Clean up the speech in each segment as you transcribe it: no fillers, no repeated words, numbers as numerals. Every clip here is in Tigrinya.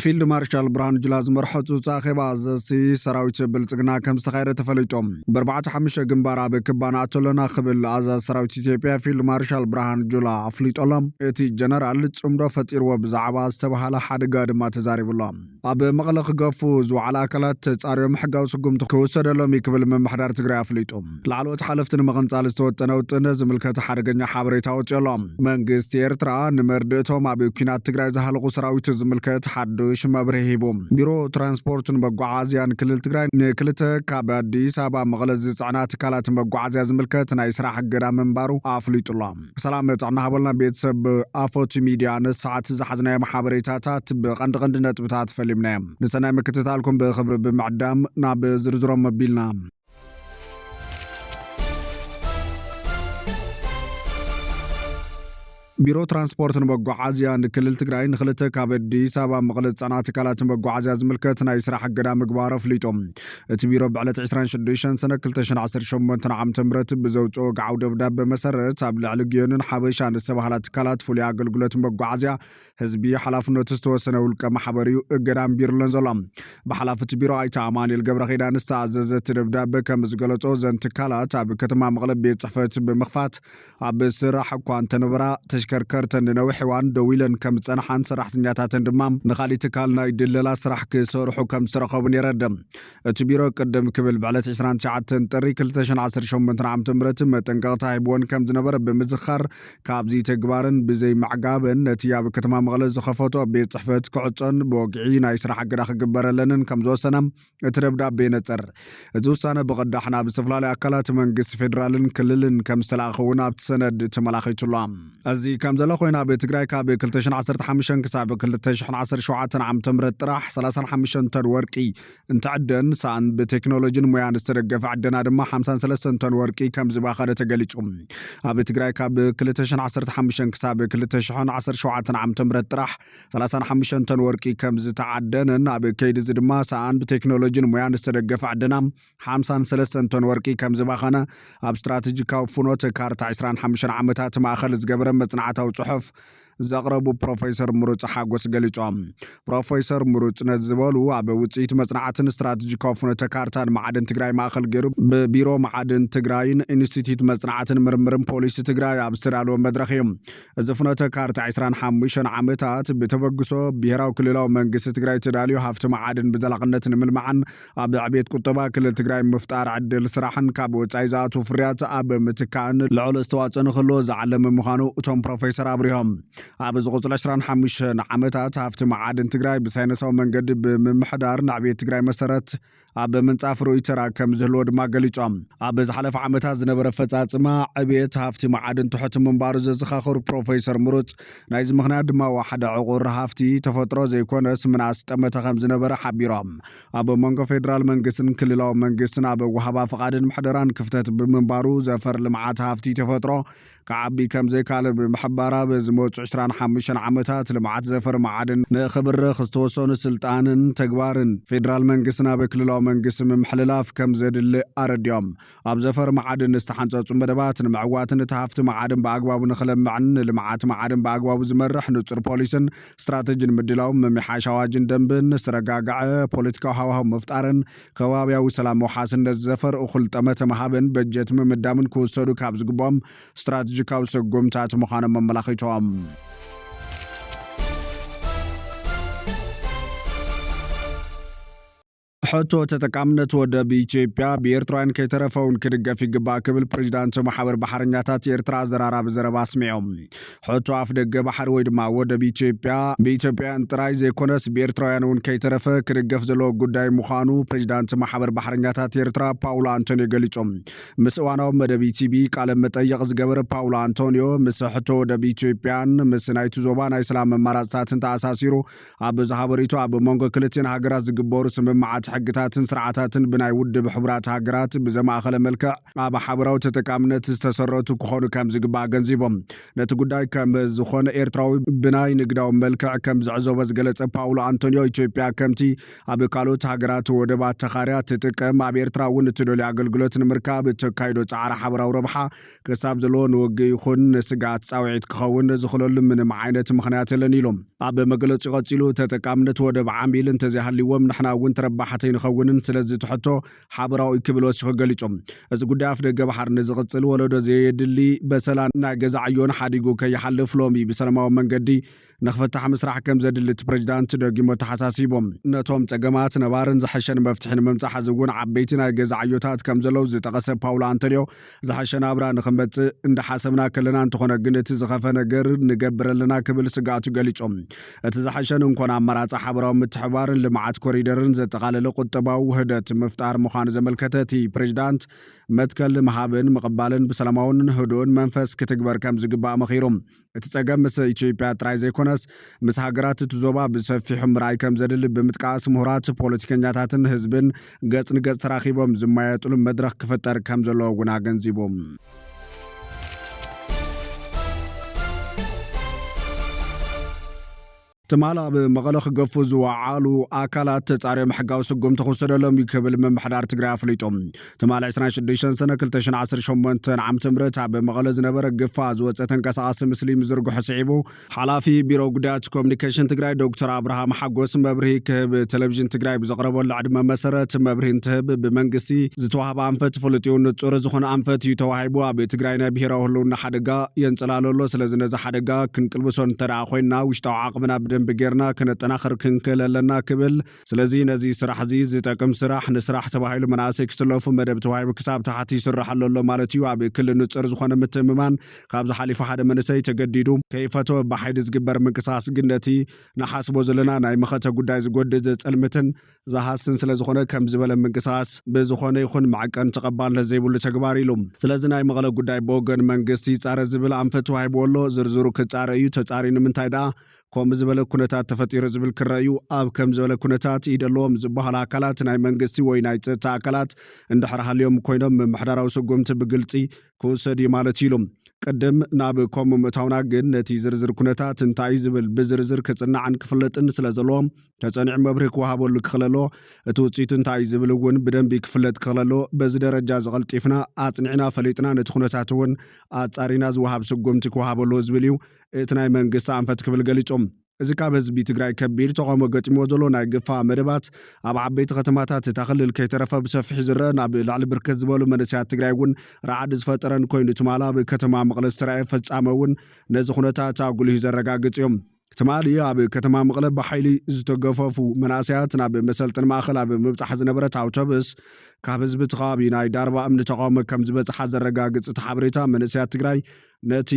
ፊልድ ማርሻል ብርሃኑ ጁላ ዝመርሖ ጻኺባ ዘሲ ሰራዊት ብልጽግና ከም ዝተኻየደ ተፈሊጦም ብ45 ግንባር ኣብ ክባና ኣተለና ክብል ኣዛ ሰራዊት ኢትዮጵያ ፊልድ ማርሻል ብርሃኑ ጁላ ኣፍሊጦሎም እቲ ጀነራል ጽምዶ ፈጢርዎ ብዛዕባ ዝተባሃለ ሓደጋ ድማ ተዛሪብሎም ኣብ መቐለ ክገፉ ዝወዓላ ኣካላት ጻርዮም ሕጋዊ ስጉምቲ ክውሰደሎም ይክብል መምሕዳር ትግራይ ኣፍሊጦም ላዕለዎት ሓለፍቲ ንምቕንጻል ዝተወጠነ ውጥነ ዝምልከት ሓደገኛ ሓበሬታ ወፅሎም መንግስቲ ኤርትራ ንመርድእቶም ኣብ ኩናት ትግራይ ዝሃለቁ ሰራዊት ዝምልከት ሓዱሽ መብርሂ ሂቦም ቢሮ ትራንስፖርትን መጓዓዝያን ክልል ትግራይ ንክልተ ካብ አዲስ አበባ መቐለ ዝጽዕና ትካላት መጓዓዝያ ዝምልከት ናይ ስራሕ እገዳ ምንባሩ ኣፍሊጡሎም ሰላም ጥዕና ሃበልና ቤተሰብ ኣፎት ሚድያ ንሰዓት ዝሓዝናዮ ሓበሬታታት ብቐንዲ ነጥብታት ፈሊምናዮም ንሰናይ ምክትታልኩም ብኽብሪ ብምዕዳም ናብ ዝርዝሮም መቢልና ቢሮ ትራንስፖርትን መጓዓዝያን ክልል ትግራይ ንክልተ ካብ አዲስ አበባ መቐለ ዝጽዕና ትካላት መጓዓዝያ ዝምልከት ናይ ስራሕ እገዳ ምግባር ኣፍሊጦም እቲ ቢሮ ብዕለት 26 ሰነ 2018 ዓ.ም ብዘውፅኦ ጋዓው ደብዳቤ መሰረት ኣብ ልዕሊ ግዮንን ሓበሻን ዝተባሃላ ትካላት ፍሉይ ኣገልግሎት መጓዓዝያ ህዝቢ ሓላፍነቱ ዝተወሰነ ውልቀ ማሕበር እዩ እገዳ ኣንቢሩለን ዘሎ ብሓላፊ እቲ ቢሮ ኣይተ ኣማኑኤል ገብረኺዳን ዝተኣዘዘ እቲ ደብዳቤ ከም ዝገለጾ ዘን ትካላት ኣብ ከተማ መቐለ ቤት ጽሕፈት ብምኽፋት ኣብ ስራሕ እኳ እንተነበራ ከርከርተን ነዊሕ እዋን ደው ኢለን ከም ዝጸንሓን ሰራሕተኛታትን ድማ ንኻሊእ ትካል ናይ ድለላ ስራሕ ክሰርሑ ከም ዝተረኸቡን የረድም እቲ ቢሮ ቅድም ክብል ብዕለት 29 ጥሪ 2018 ዓ.ም መጠንቀቕታ ሂብዎን ከም ዝነበረ ብምዝኻር ካብዚ ተግባርን ብዘይ ማዕጋብን ነቲ ኣብ ከተማ መቐለ ዝኸፈቶ ቤት ጽሕፈት ክዕጾን ብወግዒ ናይ ስራሕ እገዳ ክግበረለንን ከም ዝወሰነ እቲ ደብዳቤ ይነጽር እዚ ውሳነ ብቕዳሕ ናብ ዝተፈላለዩ ኣካላት መንግስቲ ፌደራልን ክልልን ከም ዝተላኣኸ እውን ኣብቲ ሰነድ ተመላኺቱሎ እዚ ከም ዘሎ ኮይና በትግራይ ካብ 2015 ክሳብ 2017 ዓ.ም ጥራሕ 35 ቶን ወርቂ እንትዕደን ሳን ብቴክኖሎጂን ሙያን ዝተደገፈ ዕደና ድማ 53 ቶን ወርቂ ከም ዝባኸደ ተገሊጹ ኣብ ትግራይ ካብ 2015 ክሳብ 2017 ዓ.ም ጥራሕ 35 ቶን ወርቂ ከም ዝተዓደነን ኣብ ከይዲ እዚ ድማ ሳን ብቴክኖሎጂን ሙያን ዝተደገፈ ዕደና 53 ቶን ወርቂ ከም ዝባኸነ ኣብ ስትራቴጂካዊ ፍኖት ካርታ 25 ዓመታት ማእኸል ዝገበረ መጽናዕታዊ ጽሑፍ ዘቕረቡ ፕሮፌሰር ምሩጽ ሓጎስ ገሊጾም ፕሮፌሰር ምሩጽ ነዝበሉ ኣብ ውጽኢት መጽናዕትን ስትራቴጂካዊ ፍኖተ ካርታን ማዕድን ትግራይ ማእኸል ገይሩ ብቢሮ ማዕድን ትግራይን ኢንስቲትዩት መጽናዕትን ምርምርን ፖሊሲ ትግራይ ኣብ ዝተዳለወ መድረኽ እዩ እዚ ፍኖተ ካርታ 25 ዓመታት ብተበግሶ ብሄራዊ ክልላዊ መንግስቲ ትግራይ ተዳልዩ ሃፍቲ ማዕድን ብዘላቕነት ንምልማዕን ኣብ ዕብየት ቁጠባ ክልል ትግራይ ምፍጣር ዕድል ስራሕን ካብ ወጻኢ ዝኣትዉ ፍርያት ኣብ ምትካእን ልዑል ኣስተዋፅኦ ንክህልዎ ዝዓለመ ምዃኑ እቶም ፕሮፌሰር ኣብሪሆም ኣብ ዝቕፅሉ 25 ዓመታት ሃፍቲ ማዕድን ትግራይ ብሳይነሳዊ መንገዲ ብምምሕዳር ንዕብየት ትግራይ መሰረት ኣብ ምንጻፍ ሮይተር ከም ዝህልዎ ድማ ገሊጾም ኣብ ዝሓለፈ ዓመታት ዝነበረ ፈጻጽማ ዕብየት ሃፍቲ ማዕድን ትሑት ምንባሩ ዘዘኻኽሩ ፕሮፌሰር ምሩጽ ናይዚ ምኽንያት ድማ ዋሕደ ዕቑር ሃፍቲ ተፈጥሮ ዘይኮነስ ምናስ ጠመተ ከም ዝነበረ ሓቢሮም ኣብ መንጎ ፌደራል መንግስትን ክልላዊ መንግስትን ኣብ ወሃባ ፍቓድን ምሕደራን ክፍተት ብምንባሩ ዘፈር ልምዓት ሃፍቲ ተፈጥሮ ከዓቢ ከም ዘይካለ ብምሕባራ ብዝመፁ 25 ዓመታት ልምዓት ዘፈር ማዕድን ንኽብርኽ ዝተወሰኑ ስልጣንን ተግባርን ፌደራል መንግስትን ኣብ ክልላዊ መንግስቲ ምምሕልላፍ ከም ዘድልእ ኣረድዮም ኣብ ዘፈር ማዕድን ዝተሓንፀፁ መደባት ንምዕዋትን እቲ ሃፍቲ ማዕድን ብኣግባቡ ንኽለምዕን ልምዓት ማዕድን ብኣግባቡ ዝመርሕ ንጹር ፖሊስን ስትራቴጂን ምድላው ምምሓሽ ኣዋጅን ደንብን ዝተረጋግዐ ፖለቲካዊ ሃዋህው ምፍጣርን ከባብያዊ ሰላም ወሓስነት ዘፈር እኹል ጠመተ መሃብን በጀት ምምዳምን ክውሰዱ ካብ ዝግቦም ስትራቴጂካዊ ስጉምታት ምዃኖም መመላኺቶም ሕቶ ተጠቃምነት ወደብ ኢትዮጵያ በኤርትራውያን ከይተረፈውን ክድገፍ ይግባእ ክብል ፕሬዚዳንት ማሕበር ባሕረኛታት ኤርትራ ዘራራብ ዘረባ ኣስሚዖም ሕቶ ኣፍ ደገ ባሕሪ ወይ ድማ ወደብ ኢትዮጵያ ብኢትዮጵያውያን ጥራይ ዘይኮነስ በኤርትራውያን እውን ከይተረፈ ክድገፍ ዘለዎ ጉዳይ ምዃኑ ፕሬዚዳንት ማሕበር ባሕረኛታት ኤርትራ ፓውሎ አንቶኒዮ ገሊጾም ምስ እዋናዊ መደብ ኢቲቪ ቃለ መጠይቕ ዝገበረ ፓውሎ አንቶኒዮ ምስ ሕቶ ወደብ ኢትዮጵያን ምስ ናይቲ ዞባ ናይ ሰላም መማራፅታትን ተኣሳሲሩ ኣብ ዝሃበሪቱ ኣብ መንጎ ክልቲአን ሃገራት ዝግበሩ ስምምዓት ሕግታትን ስርዓታትን ብናይ ውድብ ሕቡራት ሃገራት ብዘማእኸለ መልክዕ ኣብ ሓበራዊ ተጠቃምነት ዝተሰረቱ ክኾኑ ከም ዝግባእ ገንዚቦም ነቲ ጉዳይ ከም ዝኾነ ኤርትራዊ ብናይ ንግዳዊ መልክዕ ከም ዝዕዘቦ ዝገለጸ ፓውሎ አንቶኒዮ ኢትዮጵያ ከምቲ ኣብ ካልኦት ሃገራት ወደባት ተኻርያ ትጥቀም ኣብ ኤርትራ እውን እትደልዩ ኣገልግሎት ንምርካብ እተካይዶ ጻዕሪ ሓበራዊ ረብሓ ክሳብ ዘለዎ ንውጊ ይኹን ንስጋት ጻውዒት ክኸውን ዝኽእለሉ ምንም ዓይነት ምኽንያት የለን ኢሎም ኣብ መግለፂ ቀፂሉ ተጠቃምነት ወደብ ዓሚል እንተዘይሃልይዎም ንሕና እውን ተረባሕተይ ንኸውንን ስለዚ ትሕቶ ሓበራዊ ክብል ወሲኹ ገሊፆም እዚ ጉዳይ ኣፍ ደገ ባሕሪ ንዝቕፅል ወለዶ ዘየድሊ በሰላም ናይ ገዛ ዕዮን ሓዲጉ ከይሓልፍ ሎሚ ብሰላማዊ መንገዲ ንኽፈታሕ ምስራሕ ከም ዘድሊ እቲ ፕሬዚዳንት ደጊሞ ተሓሳሲቦም ነቶም ፀገማት ነባርን ዝሓሸን መፍትሒ ንምምፃሕ እውን ዓበይቲ ናይ ገዛ ዕዮታት ከም ዘለው ዝጠቐሰ ፓውሎ አንቶኒዮ ዝሓሸ ናብራ ንኽመፅእ እንዳሓሰብና ከለና እንተኾነ ግን እቲ ዝኸፈ ነገር ንገብር ኣለና ክብል ስጋቱ ገሊፆም እቲ ዝሓሸን እንኮነ ኣመራፂ ሓበራዊ ምትሕብባርን ልምዓት ኮሪደርን ዘጠቓለለ ቁጠባዊ ውህደት ምፍጣር ምዃኑ ዘመልከተ እቲ ፕሬዚዳንት መትከል ምሃብን ምቕባልን ብሰላማውን ህዱእን መንፈስ ክትግበር ከም ዝግባእ መኺሮም እቲ ፀገም ምስ ኢትዮጵያ ጥራይ ዘይኮነስ ምስ ሃገራት እቲ ዞባ ብሰፊሑ ምርኣይ ከም ዘድሊ ብምጥቃስ ምሁራት ፖለቲከኛታትን ህዝብን ገጽ ንገጽ ተራኺቦም ዝመያየጥሉ መድረኽ ክፍጠር ከም ዘለዎ እውን ኣገንዚቦም ትማል ኣብ መቐለ ክገፉ ዝወዓሉ ኣካላት ተጻርዮም ሕጋዊ ስጉም ተኸሰደሎም ይክብል ምምሕዳር ትግራይ ኣፍሊጦም ትማል 26 ሰነ 2018 ዓመተ ምህረት ኣብ መቐለ ዝነበረ ግፋ ዝወፀ ተንቀሳቓሲ ምስሊ ምዝርግሑ ስዒቡ ሓላፊ ቢሮ ጉዳያት ኮሙኒኬሽን ትግራይ ዶክተር አብርሃም ሓጎስ መብርሂ ክህብ ቴሌቪዥን ትግራይ ብዘቕረበሉ ዕድመ መሰረት መብርሂ እንትህብ ብመንግስቲ ዝተዋህበ አንፈት ፍሉጥዩ ንጹር ዝኾነ አንፈት እዩ ተዋሂቡ ኣብ ትግራይ ናይ ብሔራዊ ህልውና ሓደጋ የንጽላለሎ ስለዚ ነዚ ሓደጋ ክንቅልብሶ እንተደኣ ኮይንና ውሽጣዊ ዓቕምና ብጌርና ከነጠናኸር ክንክል ኣለና ክብል ስለዚ ነዚ ስራሕ እዚ ዝጠቅም ስራሕ ንስራሕ ተባሂሉ መናእሰይ ክስለፉ መደብ ተዋሂቡ ክሳብ ታሕቲ ይስራሕ ኣሎ ማለት እዩ ኣብ ክልል ንጹር ዝኾነ ምትምማን ካብ ዝሓሊፉ ሓደ መንእሰይ ተገዲዱ ከይፈቶ ብሓይሊ ዝግበር ምንቅስቓስ ግን ነቲ ንሓስቦ ዘለና ናይ መኸተ ጉዳይ ዝጎድእ ዘፀልምትን ዝሃስን ስለ ዝኾነ ከም ዝበለ ምንቅስቓስ ብዝኾነ ይኹን ማዕቀን ተቐባልነት ዘይብሉ ተግባር ኢሉ ስለዚ ናይ መቐለ ጉዳይ ብወገን መንግስቲ ጻረ ዝብል አንፈት ተዋሂብዎ ኣሎ ዝርዝሩ ክጻረ እዩ ተጻሪ ንምንታይ ደኣ ከምዚ ዝበለ ኩነታት ተፈጢሩ ዝብል ክረዩ ኣብ ከም ዝበለ ኩነታት ይደለዎም ዝበሃል ኣካላት ናይ መንግስቲ ወይ ናይ ፀጥታ ኣካላት እንድሕር ሃልዮም ኮይኖም ምምሕዳራዊ ስጉምቲ ብግልፂ ክውሰድ እዩ ማለት ኢሎም ቅድም ናብ ከምኡ ምእታውና ግን ነቲ ዝርዝር ኩነታት እንታይ ዝብል ብዝርዝር ክጽናዕን ክፍለጥን ስለ ዘለዎም ተጸኒዕ መብርሂ ክወሃበሉ ክኽለሎ እቲ ውፅኢቱ እንታይ ዝብል እውን ብደንቢ ክፍለጥ ክኽለሎ በዚ ደረጃ ዝቐልጢፍና ኣጽኒዕና ፈሊጥና ነቲ ኩነታት እውን ኣጻሪና ዝወሃብ ስጉምቲ ክወሃበሉ ዝብል እዩ እቲ ናይ መንግስቲ አንፈት ክብል ገሊፆም እዚ ካብ ህዝቢ ትግራይ ከቢድ ተቃውሞ ገጢምዎ ዘሎ ናይ ግፋ መደባት ኣብ ዓበይቲ ከተማታት እታ ክልል ከይተረፈ ብሰፊሕ ዝረአ ናብ ላዕሊ ብርክት ዝበሉ መንእሰያት ትግራይ እውን ረዓዲ ዝፈጠረን ኮይኑ ትማል ኣብ ከተማ መቐለ ዝተረኣየ ፈጻመ እውን ነዚ ኩነታት ኣጉልሁ ዘረጋግፅ እዮም ትማሊ ኣብ ከተማ መቐለ ብሓይሊ ዝተገፈፉ መናእሰያት ናብ መሰልጥን ማእኸል ኣብ ምብፃሕ ዝነበረት ኣውቶቡስ ካብ ህዝቢ ተኸባቢ ናይ ዳርባ እምኒ ተቃውሞ ከም ዝበፅሓ ዘረጋግፅ እቲ ሓበሬታ መንእሰያት ትግራይ ነቲ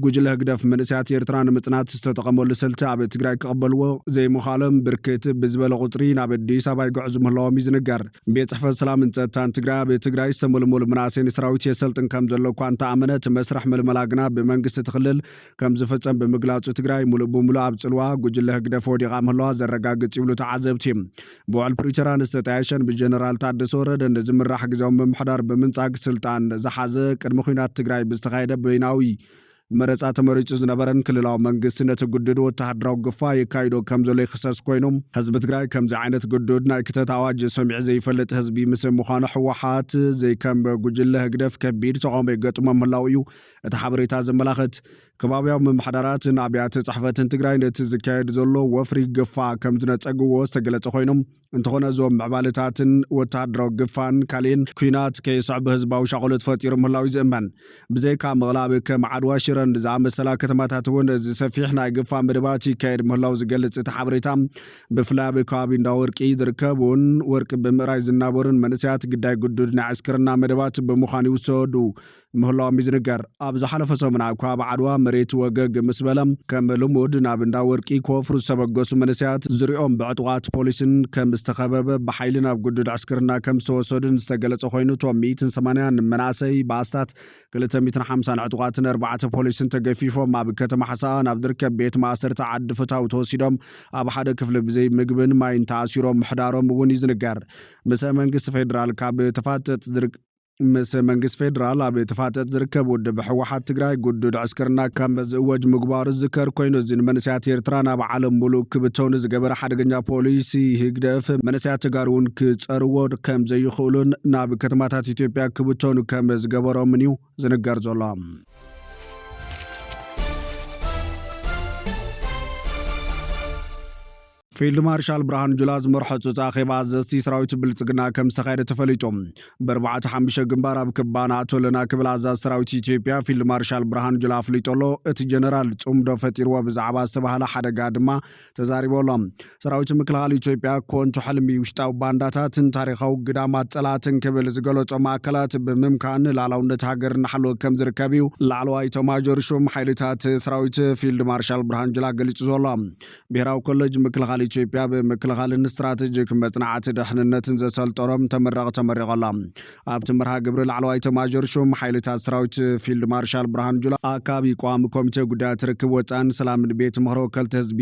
ጉጅለ ህግደፍ መንእሰያት ኤርትራ ንምጽናት ዝተጠቐመሉ ስልቲ ኣብ ትግራይ ክቕበልዎ ዘይምዃሎም ብርክት ብዝበለ ቁፅሪ ናብ ኣዲስ ኣበባ ይጉዕዙ ምህላዎም እዩ ዝንገር ቤት ፅሕፈት ሰላምን ፀጥታን ትግራይ ኣብ ትግራይ ዝተመልመሉ መናእሰይ ንሰራዊት የሰልጥን ከም ዘሎ እኳ እንተኣመነ መስርሕ ምልመላ ግና ብመንግስቲ ትኽልል ከም ዝፍፀም ብምግላፁ ትግራይ ሙሉእ ብምሉእ ኣብ ጽልዋ ጉጅለ ህግደፍ ወዲቓ ምህላዋ ዘረጋግፅ ይብሉ ተዓዘብቲ ብውዕል ፕሪቶርያ ዝተጣየሸን ብጀነራል ታደሰ ወረደ ዝምራሕ ግዜያዊ ምምሕዳር ብምንጻግ ስልጣን ዝሓዘ ቅድሚ ኩናት ትግራይ ብዝተኻየደ በይናዊ መረፃ ተመሪፁ ዝነበረን ክልላዊ መንግስቲ ነቲ ግድድ ወተሃደራዊ ግፋ የካይዶ ከም ዘሎ ይኽሰስ ኮይኖም ህዝቢ ትግራይ ከምዚ ዓይነት ግድድ ናይ ክተት ኣዋጅ ሰሚዑ ዘይፈልጥ ህዝቢ ምስ ምዃኑ ሕወሓት ዘይከም ጉጅለ ህግደፍ ከቢድ ተቃውሞ የገጥሞ ምህላው እዩ እቲ ሓበሬታ ዘመላኽት ከባቢያዊ ምምሕዳራት ኣብያተ ፅሕፈትን ትግራይ ነቲ ዝካየድ ዘሎ ወፍሪ ግፋ ከም ዝነፀግዎ ዝተገለጸ ኮይኖም እንተኾነ እዞም ምዕባለታትን ወተሃደራዊ ግፋን ካልእን ኩናት ከይስዕቡ ህዝባዊ ሻቆሎት ፈጢሩ ምህላው ዝእመን ብዘይካ መቐለ ኣብ ከም ዓድዋ ሽረን ዝኣመሰላ ከተማታት እውን ዝሰፊሕ ናይ ግፋ መደባት ይካየድ ምህላው ዝገልጽ እቲ ሓበሬታ ብፍላይ ኣብ ከባቢ እንዳወርቂ ዝርከቡን ወርቂ ብምዕራይ ዝናበሩን መንእሰያት ግዳይ ግዱድ ናይ ዕስክርና መደባት ብምዃኑ ይውሰዱ ምህላዎም ይዝንገር ኣብ ዝሓለፈ ሰሙን ኣብ ከባቢ ዓድዋ መሬት ወገግ ምስ በለም ከም ልሙድ ናብ እንዳ ወርቂ ኮፍሩ ዝተበገሱ መንስያት ዝሪኦም ብዕጡቃት ፖሊስን ከም ዝተኸበበ ብሓይሊ ናብ ጉዱድ ዕስክርና ከም ዝተወሰዱን ዝተገለጸ ኮይኑ እቶም 180 መናእሰይ ባስታት 250 ዕጡቃትን 4 ፖሊስን ተገፊፎም ኣብ ከተማ ሓሳኣ ናብ ዝርከብ ቤት ማእሰርቲ ዓዲ ፍታው ተወሲዶም ኣብ ሓደ ክፍሊ ብዘይ ምግብን ማይን ተኣሲሮም ምሕዳሮም እውን ይዝንገር ምስ መንግስቲ ፌደራል ካብ ተፋጠጥ ዝርከብ ውድብ ሕወሓት ትግራይ ጉዱድ ዕስክርና ከም ዝእወጅ ምግባሩ ዝከር ኮይኑ እዚ ንመንስያት ኤርትራ ናብ ዓለም ሙሉእ ክብተውን ዝገበረ ሓደገኛ ፖሊሲ ህግደፍ መንስያት ትግራይ እውን ክፀርዎ ከም ዘይኽእሉን ናብ ከተማታት ኢትዮጵያ ክብተውን ከም ዝገበሮምን እዩ ዝንገር ዘሎ ፊልድ ማርሻል ብርሃኑ ጁላ ዝመርሖ ፁፅ ኣኼባ ኣዘዝቲ ሰራዊት ብልጽግና ከም ዝተኻየደ ተፈሊጦም ብ4-5 ግንባር ኣብ ክባና ኣቶለና ክብል ኣዛዝ ሰራዊት ኢትዮጵያ ፊልድ ማርሻል ብርሃኑ ጁላ ኣፍሊጦሎ እቲ ጀነራል ጽምዶ ፈጢርዎ ብዛዕባ ዝተባሃለ ሓደጋ ድማ ተዛሪቦሎም ሰራዊት ምክልኻል ኢትዮጵያ ኮንቱ ሕልሚ ውሽጣዊ ባንዳታትን ታሪኻዊ ግዳማት ጸላትን ክብል ዝገለጾም ኣካላት ብምምካን ላዕላውነት ሃገር እናሓለወ ከም ዝርከብ እዩ ላዕለዋይ ኤታማዦር ሹም ሓይልታት ሰራዊት ፊልድ ማርሻል ብርሃኑ ጁላ ገሊጹ ዘሎ ብሄራዊ ኮሌጅ ምክልኻል ኢትዮጵያ ብምክልኻልን ስትራቴጂክ መጽናዕቲ ድሕንነትን ዘሰልጠኖም ተመሪቖሎም ኣብቲ መርሃ ግብሪ ላዕለዋይ ኤታማዦር ሹም ሓይልታት ሰራዊት ፊልድ ማርሻል ብርሃኑ ጁላ ኣካቢ ቋሚ ኮሚቴ ጉዳያት ርክብ ወፃን ሰላምን ቤት ምክሮ ወከልቲ ህዝቢ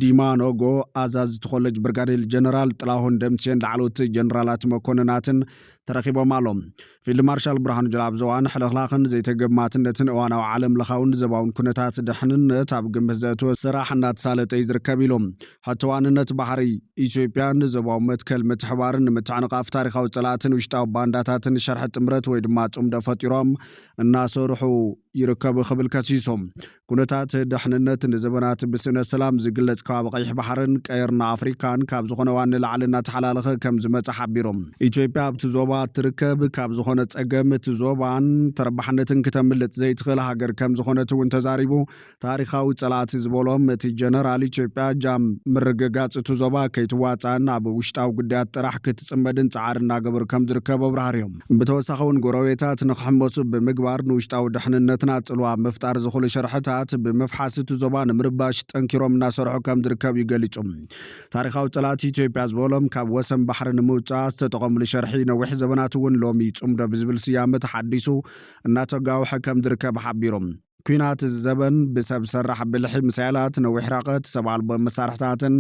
ዲማ ኖጎ ኣዛዝ ኮሌጅ ብርጋዴር ጀነራል ጥላሁን ደምሴን ላዕለዎት ጀነራላት መኮንናትን ተረኺቦም ኣሎም ፊልድ ማርሻል ብርሃኑ ጁላ ኣብ ዘዋን ሕልኽላኽን ዘይተገማትነትን እዋናዊ ዓለም ለኻውን ዘባውን ኩነታት ድሕንነት ኣብ ግምት ዘእትወ ስራሕ እናተሳለጠ ዝርከብ ኢሎም ሕትዋንነት ባሕሪ ኢትዮጵያን ዘባዊ መትከል ምትሕባርን ንምትዕንቃፍ ታሪኻዊ ጸላትን ውሽጣዊ ባንዳታትን ሸርሒ ጥምረት ወይ ድማ ጽምዶ ፈጢሮም እናሰርሑ ይርከቡ ክብል ከሲሶም ኩነታት ድሕንነት ንዘበናት ብስነ ሰላም ዝግለጽ ከባቢ ቀይሕ ባሕርን ቀየርና ኣፍሪካን ካብ ዝኾነ ዋኒ ላዕሊ እናተሓላለኸ ከም ዝመጽእ ሓቢሮም ኢትዮጵያ ኣብቲ ዞባ ትርከብ ካብ ዝኾነ ጸገም እቲ ዞባን ተረባሕነትን ክተምልጥ ዘይትኽእል ሃገር ከም ዝኾነት እውን ተዛሪቡ ታሪኻዊ ጸላቲ ዝበሎም እቲ ጀነራል ኢትዮጵያ ጃም ምርግጋጽ እቲ ዞባ ከይትዋፃን ኣብ ውሽጣዊ ጉዳያት ጥራሕ ክትጽመድን ጻዓር እናገበሩ ከም ዝርከቡ ኣብራህርዮም ብተወሳኺ እውን ጎረቤታት ንኽሕመሱ ብምግባር ንውሽጣዊ ድሕንነትና ጽልዋ ምፍጣር ዝኽእሉ ሸርሕታት ብምፍሓስ እቲ ዞባ ንምርባሽ ጠንኪሮም እናሰርሑ ከም ዝርከቡ ይገሊጹ ታሪኻዊ ጸላቲ ኢትዮጵያ ዝበሎም ካብ ወሰን ባሕሪ ንምውፃእ ዝተጠቐምሉ ሸርሒ ነዊሕ ዘበናት እውን ሎሚ ጽምዶ ብዝብል ስያመ ተሓዲሱ እናተጋውሐ ከም ዝርከብ ሓቢሮም ኩናት ዘበን ብሰብ ሰራሕ ብልሒ ሚሳይላት ነዊሕ ርሕቀት ሰብ ኣልቦ መሳርሕታትን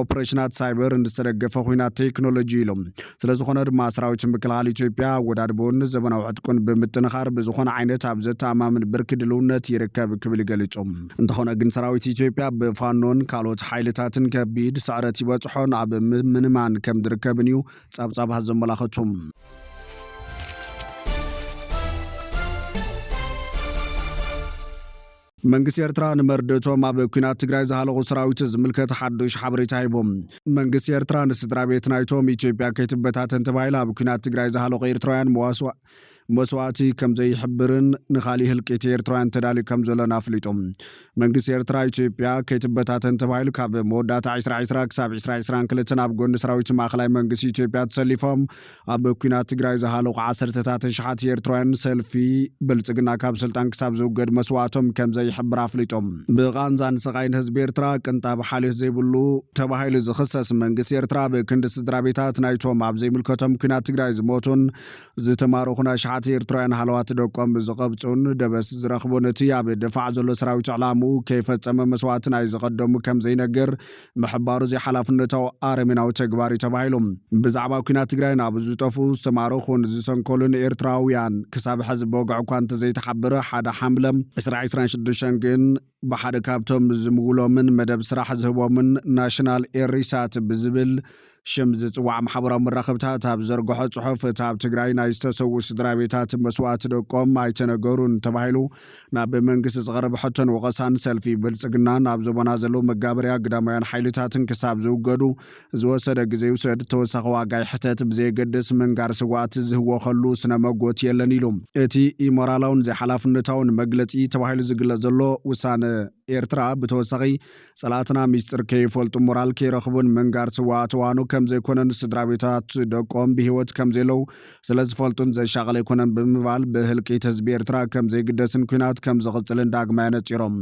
ኦፕሬሽናት ሳይበር ዝተደገፈ ኩናት ቴክኖሎጂ ኢሎም ስለዝኾነ ድማ ሰራዊት ምክልኻል ኢትዮጵያ ወዳድቦን ዘበናዊ ዕጥቁን ብምጥንኻር ብዝኾነ ዓይነት ኣብ ዘተኣማምን ብርኪ ድልውነት ይርከብ ክብል ይገሊጹ እንተኾነ ግን ሰራዊት ኢትዮጵያ ብፋኖን ካልኦት ሓይልታትን ከቢድ ስዕረት ይበጽሖን ኣብ ምንማን ከም ዝርከብን እዩ ጸብጻባት ዘመላኽቱ መንግስቲ ኤርትራ ንመርድእቶም ኣብ ኩናት ትግራይ ዝሃለቑ ሰራዊት ዝምልከት ሓዱሽ ሓበሬታ ሂቦም መንግስቲ ኤርትራ ንስድራ ቤት ናይቶም ኢትዮጵያ ከይትበታተን ተባሂሉ ኣብ ኩናት ትግራይ ዝሃለቑ ኤርትራውያን መስዋዕቲ ከም ዘይሕብርን ንኻሊእ ህልቂት ኤርትራውያን ተዳልዩ ከም ዘሎን ኣፍሊጦም መንግስቲ ኤርትራ ኢትዮጵያ ከይትበታተን ተባሂሉ ካብ መወዳእታ 2020 ክሳብ 2022 ኣብ ጎኒ ሰራዊት ማእኸላይ መንግስቲ ኢትዮጵያ ተሰሊፎም ኣብ ኩናት ትግራይ ዝሃለቑ 10,000 ኤርትራውያን ሰልፊ ብልጽግና ካብ ስልጣን ክሳብ ዝውገድ መስዋዕቶም ከም ዘይሕብር ኣፍሊጦም ብቓንዛን ሰቓይን ህዝቢ ኤርትራ ቅንጣብ ሓልዮት ዘይብሉ ተባሂሉ ዝኽሰስ መንግስቲ ኤርትራ ብክንዲ ስድራ ቤታት ናይቶም ኣብ ዘይምልከቶም ኩናት ትግራይ ዝሞቱን ዝተማረኹን ኤርትራውያን ሃለዋት ደቆም ዝቐብጹን ደበስ ዝረኽቡን እቲ ኣብ ድፋዕ ዘሎ ሰራዊት ዕላምኡ ከይፈጸመ መስዋዕቲ ናይ ዝቐደሙ ከም ዘይነገር ምሕባሩ ዘይሓላፍነታዊ ኣረሜናዊ ተግባር እዩ ተባሂሉ ብዛዕባ ኩናት ትግራይ ናብ ዝጠፉ ዝተማረኹን ዝሰንከሉን ኤርትራውያን ክሳብ ሕዚ ብወግዕ እኳ እንተዘይተሓበረ ሓደ ሓምለም 2026 ግን ብሓደ ካብቶም ዝምውሎምን መደብ ስራሕ ዝህቦምን ናሽናል ኤሪሳት ብዝብል ሽም ዝጽዋዕ ማሕበራዊ መራኸብታት ኣብ ዘርግሖ ጽሑፍ ኣብ ትግራይ ናይ ዝተሰዉ ስድራ ቤታት መስዋዕቲ ደቆም ኣይተነገሩን ተባሂሉ ናብ መንግስቲ ዝቐረበ ሕቶን ወቐሳን ሰልፊ ብልጽግናን ኣብ ዘበና ዘለዉ መጋበርያ ግዳማውያን ሓይልታትን ክሳብ ዝውገዱ ዝወሰደ ግዜ ይውሰድ ተወሳኺ ዋጋ ይሕተት ብዘየገድስ ምንጋር ስዋዕቲ ዝህቦ ከሉ ስነ መጎት የለን ኢሉ እቲ ኢሞራላውን ዘይሓላፍነታውን መግለጺ ተባሂሉ ዝግለጽ ዘሎ ውሳነ ኤርትራ ብተወሳኺ ጸላትና ሚስጥር ከይፈልጡ ሞራል ከይረኽቡን መንጋር ጽዋዕተዋኑ ከም ዘይኮነን ስድራ ቤታት ደቆም ብሂወት ከም ዘለው ስለ ዝፈልጡን ዘሻቐለ ይኮነን ብምባል ብህልቂት ህዝቢ ኤርትራ ከም ዘይግደስን ኩናት ከም ዝቕጽልን ዳግማይ ነጺሮም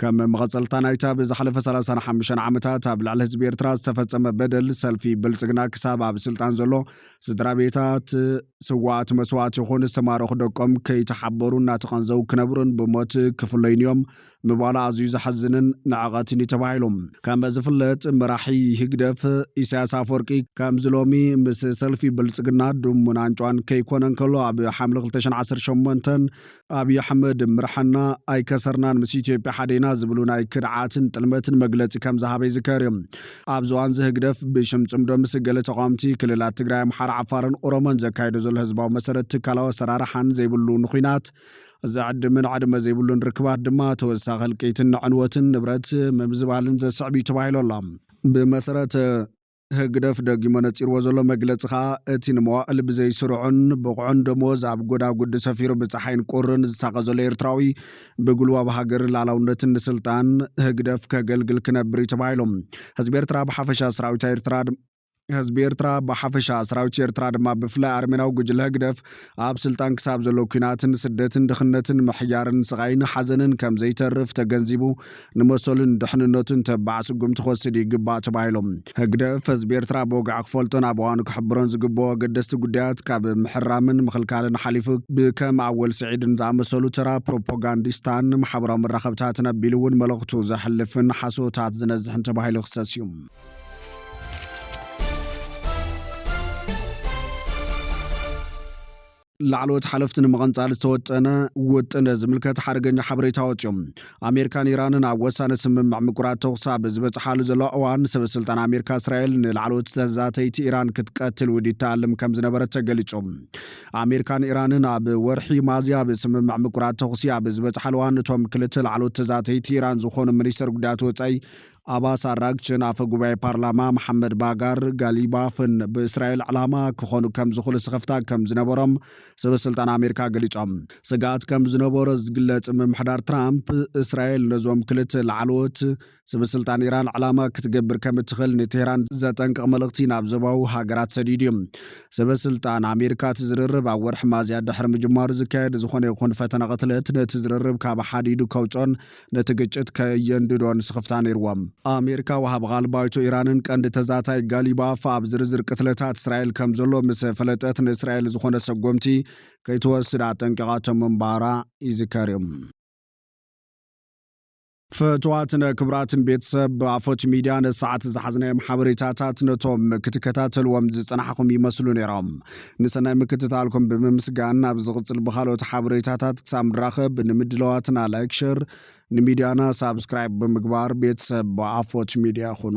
ከም መቐጸልታ ናይታ ብዝሓለፈ 35 ዓመታት ኣብ ልዕሊ ህዝቢ ኤርትራ ዝተፈጸመ በደል ሰልፊ ብልጽግና ክሳብ ኣብ ስልጣን ዘሎ ስድራ ቤታት ስዋዕቲ መስዋዕቲ ይኹን ዝተማረኹ ደቆም ከይተሓበሩ እናተቐንዘው ክነብሩን ብሞት ክፍለዩን እዮም ምባሉ ኣዝዩ ዘሐዝንን ንዕቐትን እዩ ተባሂሎም ከም ዝፍለጥ መራሒ ህግደፍ ኢሳያስ አፈወርቂ ከም ዝሎሚ ምስ ሰልፊ ብልጽግና ድሙን አንጫን ከይኮነን ከሎ ኣብ ሓምለ 2018 ኣብይ ኣሕመድ ምርሐና ኣይከሰርናን ምስ ኢትዮጵያ ሓደና ዝብሉ ናይ ክድዓትን ጥልመትን መግለጺ ከም ዝሃበ ይዝከር ኣብ ዝዋን ዝህግደፍ ብሽም ጽምዶ ምስ ገለ ተቃውምቲ ክልላት ትግራይ ኣምሓራ ዓፋርን ኦሮሞን ዘካይዱ ዘሎ ህዝባዊ መሰረት ትካላዊ ኣሰራርሓን ዘይብሉ ንኹናት ዘዕድምን ዓድመ ዘይብሉን ርክባት ድማ ተወሳኺ ህልቂትን ዕንወትን ንብረት ምብዝባልን ዘስዕብ ተባሂሉ ኣሎ ብመሰረት ህግደፍ ደጊሞ ነጺርዎ ዘሎ መግለጺ ኸኣ እቲ ንመዋዕሊ ብዘይስሩዑን ብቑዑን ደሞዝ ኣብ ጎዳጉዲ ሰፊሩ ብፀሓይን ቁርን ዝሳቐ ዘሎ ኤርትራዊ ብጉልባ ሃገር ላላውነትን ንስልጣን ህግደፍ ከገልግል ክነብር ተባሂሎም ህዝቢ ኤርትራ ብሓፈሻ ሰራዊት ኤርትራ ህዝቢ ኤርትራ ብሓፈሻ ሰራዊት ኤርትራ ድማ ብፍላይ ኣርሜናዊ ጉጅለ ህግደፍ ኣብ ስልጣን ክሳብ ዘሎ ኩናትን ስደትን ድኽነትን ምሕያርን ስቃይን ሓዘንን ከም ዘይተርፍ ተገንዚቡ ንመሰሉን ድሕንነቱን ተባዕ ስጉምቲ ክወስድ ይግባእ ተባሂሎም ህግደፍ ህዝቢ ኤርትራ ብወግዓ ክፈልጦን ኣብ እዋኑ ክሕብሮን ዝግብኦ ኣገደስቲ ጉዳያት ካብ ምሕራምን ምኽልካልን ሓሊፉ ብከም ኣወል ስዒድን ዝኣመሰሉ ተራ ፕሮፓጋንዲስታን ማሕበራዊ መራኸብታትን ኣቢሉ እውን መልእኽቱ ዘሕልፍን ሓሶታት ዝነዝሕን ተባሂሉ ክሰስ እዩ ላዕሎት ሓለፍትን መቐንጻል ዝተወጠነ ውጥን ዝምልከት ሓደገኛ ሓበሬታ ወፂኦም ኣሜሪካን ኢራንን ኣብ ወሳነ ስምምዕ ምቁራት ተኹሳ ብዝበጽሓሉ ዘሎ እዋን ሰበስልጣን ኣሜሪካ እስራኤል ንላዕሎት ተዛተይቲ ኢራን ክትቀትል ውዲት ተኣልም ከም ዝነበረ ተገሊጾም ኣሜሪካን ኢራንን ኣብ ወርሒ ማዝያ ብስምምዕ ምቁራት ተኹሲ ኣብ ዝበጽሓሉ እዋን እቶም ክልተ ላዕሎት ተዛተይቲ ኢራን ዝኾኑ ሚኒስተር ጉዳያት ወጻኢ አባስ አራግችን አፈ ጉባኤ ፓርላማ መሐመድ ባጋር ጋሊባፍን በእስራኤል ዓላማ ከሆኑ ከም ዝኹሉ ስኸፍታ ከም ዝነበሮም ሰበስልጣን አሜሪካ ገሊጾም ስጋት ከም ዝነበሮ ዝግለጽ ምምሕዳር ትራምፕ እስራኤል ነዞም ክልተ ላዕሎት ሰበስልጣን ኢራን ዓላማ ክትገብር ከም ትኽእል ንቴህራን ዘጠንቅቕ መልእኽቲ ናብ ዞባዊ ሃገራት ሰዲድዮም ሰበስልጣን አሜሪካ ትዝርርብ ኣብ ወርሒ ማዝያ ድሕሪ ምጅማሩ ዝካየድ ዝኾነ ይኹን ፈተና ቅትለት ነቲ ዝርርብ ካብ ሓዲዱ ከውጾን ነቲ ግጭት ከየንድዶን ስኸፍታ ነይርዎም አሜሪካ ወሃብ ጋልባይቱ ኢራንን ቀንዲ ተዛታይ ጋሊባፍ ኣብ ዝርዝር ቅትለታት እስራኤል ከም ዘሎ ምስ ፈለጠት ንእስራኤል ዝኾነ ሰጎምቲ ከይትወስድ ኣጠንቂቓቶም ምንባራ ይዝከርዮም ፈትዋትን ክብራትን ቤተሰብ አፎች ሚዲያ ነሰዓት ዝሓዝናዮም ሓበሬታታት ነቶም ክትከታተልዎም ዝጸናሕኩም ይመስሉ ነይሮም ንሰናይ ምክትታልኩም ብምስጋን ናብ ዝቕጽል ብኻልኦት ሓበሬታታት ክሳብ ንራኸብ ንምድለዋትና ላይክ ሼር ንሚድያና ሳብስክራይብ ብምግባር ቤተሰብ አፎች ሚዲያ ኹኑ